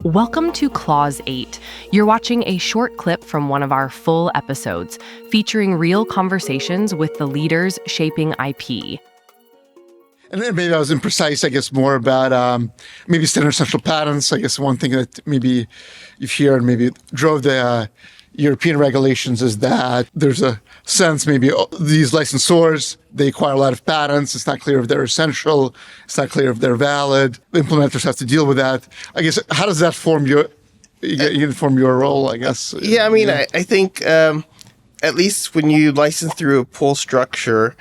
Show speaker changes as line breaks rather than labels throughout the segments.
Welcome to Clause 8. You're watching a short clip from one of our full episodes, featuring real conversations with the leaders shaping IP.
And then maybe I was imprecise, I guess, more about maybe standard essential patents. I guess one thing that maybe you've heard and maybe drove the European regulations is that there's a sense maybe these licensors, they acquire a lot of patents. It's not clear if they're essential. It's not clear if they're valid. The implementers have to deal with that. I guess, how does that form your role, I guess?
Yeah, I mean, I think at least when you license through a pool structure,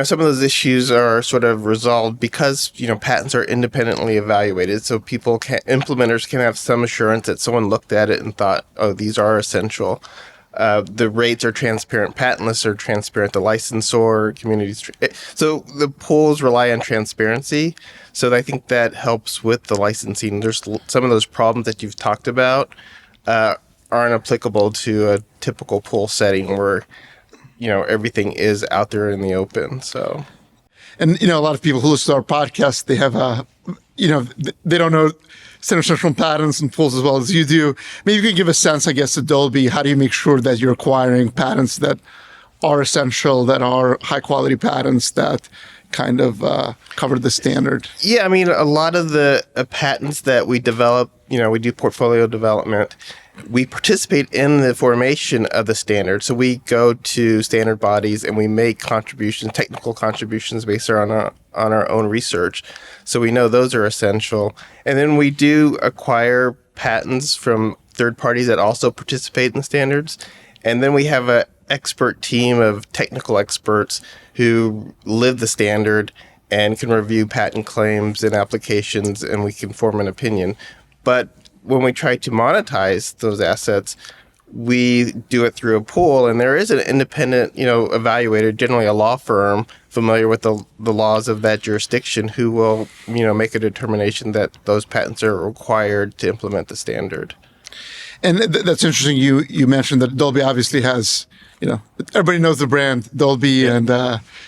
some of those issues are sort of resolved because, patents are independently evaluated. So implementers can have some assurance that someone looked at it and thought, oh, these are essential. The rates are transparent. Patent lists are transparent. The licensor communities. So the pools rely on transparency. So I think that helps with the licensing. There's some of those problems that you've talked about aren't applicable to a typical pool setting where everything is out there in the open. So,
and a lot of people who listen to our podcast, they have they don't know standard essential patents and pools as well as you do. Maybe you can give a sense, I guess, at Dolby. How do you make sure that you're acquiring patents that are essential, that are high quality patents that kind of cover the standard?
Yeah, I mean, a lot of the patents that we develop, we do portfolio development. We participate in the formation of the standard. So we go to standard bodies and we make technical contributions based on our own research. So we know those are essential. And then we do acquire patents from third parties that also participate in the standards. And then we have an expert team of technical experts who live the standard and can review patent claims and applications, and we can form an opinion. But when we try to monetize those assets, we do it through a pool, and there is an independent, evaluator, generally a law firm familiar with the laws of that jurisdiction, who will, make a determination that those patents are required to implement the standard.
And that's interesting. You mentioned that Dolby obviously has, everybody knows the brand Dolby, yeah. And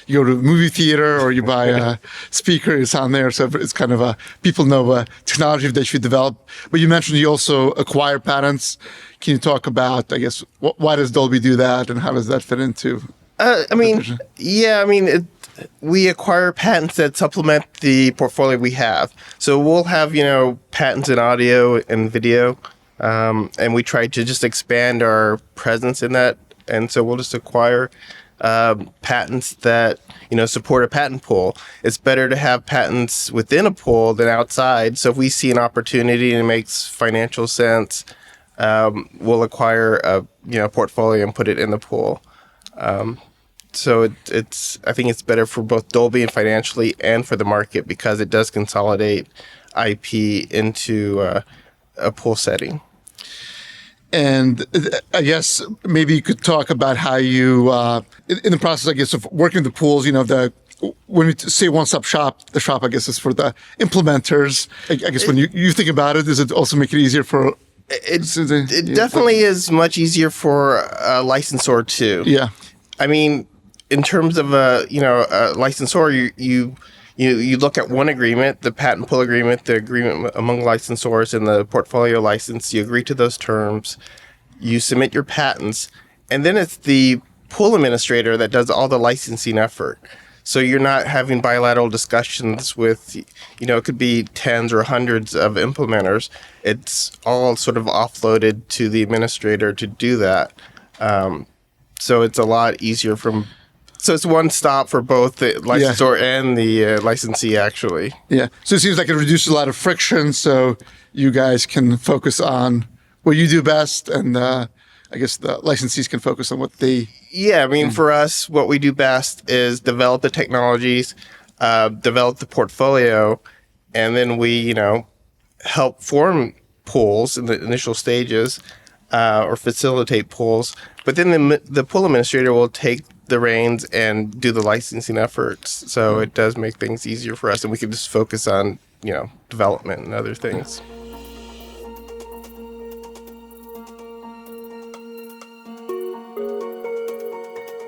you go to a movie theater or you buy a speaker, it's on there. So it's kind of people know technology that you develop. But you mentioned you also acquire patents. Can you talk about, I guess, why does Dolby do that and how does that fit into?
We acquire patents that supplement the portfolio we have. So we'll have, patents in audio and video. And we try to just expand our presence in that. And so we'll just acquire patents that, support a patent pool. It's better to have patents within a pool than outside. So if we see an opportunity and it makes financial sense, we'll acquire a portfolio and put it in the pool. So I think it's better for both Dolby and financially and for the market because it does consolidate IP into a pool setting.
And I guess maybe you could talk about how you, in the process, I guess, of working the pools, when we say one-stop shop, the shop, I guess, is for the implementers. I guess when you think about it, does it also make it easier for...
It definitely is much easier for a licensor too.
Yeah.
I mean, in terms of a licensor, you look at one agreement, the patent pool agreement, the agreement among licensors and the portfolio license, you agree to those terms, you submit your patents, and then it's the pool administrator that does all the licensing effort. So you're not having bilateral discussions with, it could be tens or hundreds of implementers. It's all sort of offloaded to the administrator to do that. So it's a lot easier So it's one stop for both the licensor and the licensee, actually.
Yeah. So it seems like it reduces a lot of friction, so you guys can focus on what you do best, and I guess the licensees can focus on what they...
Yeah, I mean, for us, what we do best is develop the technologies, develop the portfolio, and then we, help form pools in the initial stages or facilitate pools. But then the pool administrator will take the reins and do the licensing efforts. So it does make things easier for us, and we can just focus on, development and other things.